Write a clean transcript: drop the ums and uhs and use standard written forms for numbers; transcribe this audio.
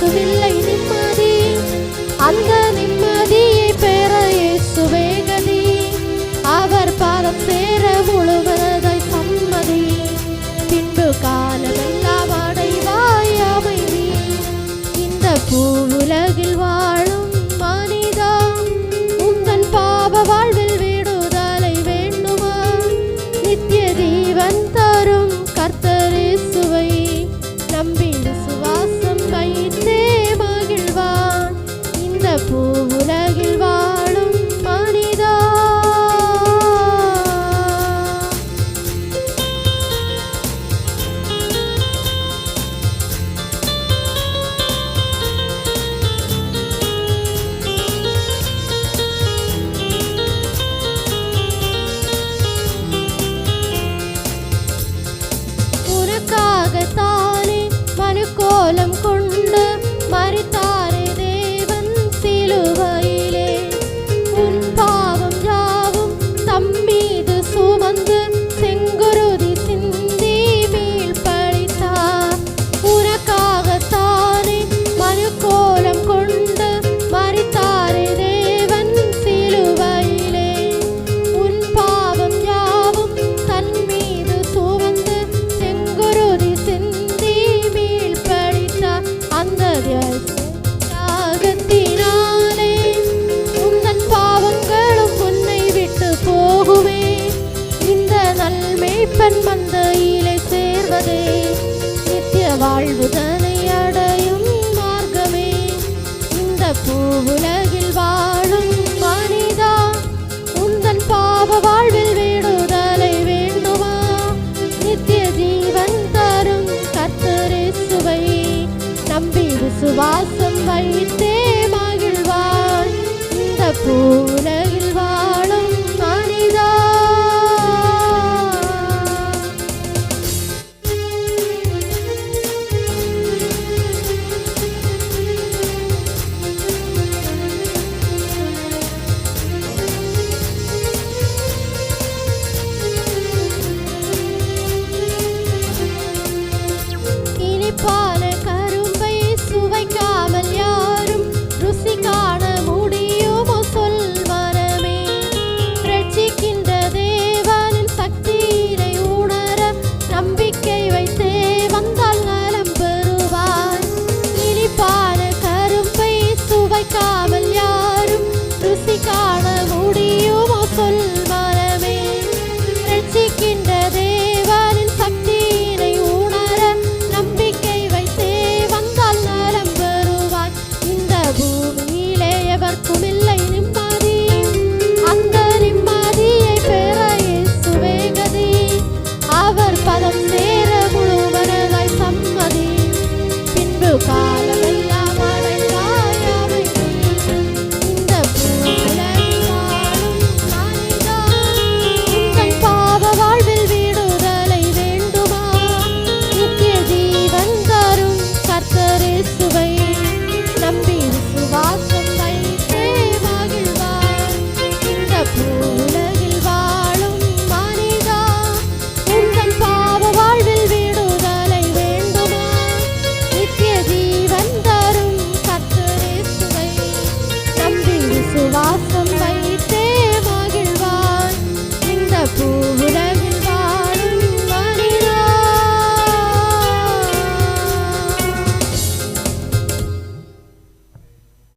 எவர்க்கும் இல்லை நிம்மதி. அந்த நிம்மதியை பெற இயேசுவே கதி. அவர் பாதம் சேர முழுவதை சம்மதி. பின்பு காலமெல்லாம் அடைவாய் அமைதி. இந்த பூவுலகில் வாழும் மனிதா, உந்தன் பாவ வாழ்வில் விடுதலை வேண்டுமா? நித்திய ஜீவன் தரும் கர்த்தர் இயேசுவை நம்பி விசுவாசம் வைத்தே மகிழ்வான். இந்த பூவுலகில் வாழும் மனிதா. உனக்காகத்தானே மனுக்கோலம் கொண்டு மரித்தாரே தேவன் சிலுவையிலே. உன் பாவம் யாவும் தம்மீது சுமந்து செங்குருதி சிந்தி மீள்பழித்தார். உனக்காகத்தானே மனுக்கோலம் கொண்டு மரித்தாரே தேவன் சிலுவையிலே. உன் பாவம் யாவும் தன்மீது சுமந்து செங்குருதி சிந்தி மீள்பழித்தார். அந்த தியாகத்தினாலே உந்தன் பாவங்களும் உன்னை விட்டு போகுமே. இந்த நல்மேய்ப்பன் மந்தையிலே சேர்வதே நித்திய வாழ்வுதனை அடையும் மார்க்கமே. இந்த பூவுலகில் வாழும் மனிதா, உந்தன் பாவ வாழ்வில் விடுதலை வேண்டுமா? நித்திய ஜீவன் தரும் கர்த்தர் இயேசுவை நம்பி விசுவாசம் வைத்தே மகிழ்வாய். இந்த பூவுலகில் வாழும் மனிதா. இனிப்பான கரும்பை சுவைக்காமல் யாரும் ருசி காண முடியுமோ சொல் மனமே. ரட்சிக்கின்ற தேவனின் சக்தியினை உணர நம்பிக்கை வைத்தே வந்தால் நலம் பெறுவாய். இனிப்பான கரும்பை சுவைக்காமல் யாரும் ருசி காண முடியுமோ சொல் மனமே. ரட்சிக்கின்ற தேவனின் சக்தியினை உணர நம்பிக்கை வைத்தே வந்தால் நலம் பெறுவாய். இந்த பூமியிலே எவர்க்கும் இல்லை நிம்மதி. அந்த நிம்மதியை பெற இயேசுவே கதி. அவர் பதம் சேர முழுவதாய் சம்மதி. பின்பு காலமெல்லாம் அடைவாய் அமைதி. இந்த பூவுலகில் வாழும் மனிதா, உந்தன் பாவ வாழ்வில் விடுதலை வேண்டுமா? நித்திய ஜீவன் தரும் கர்த்தர் இயேசு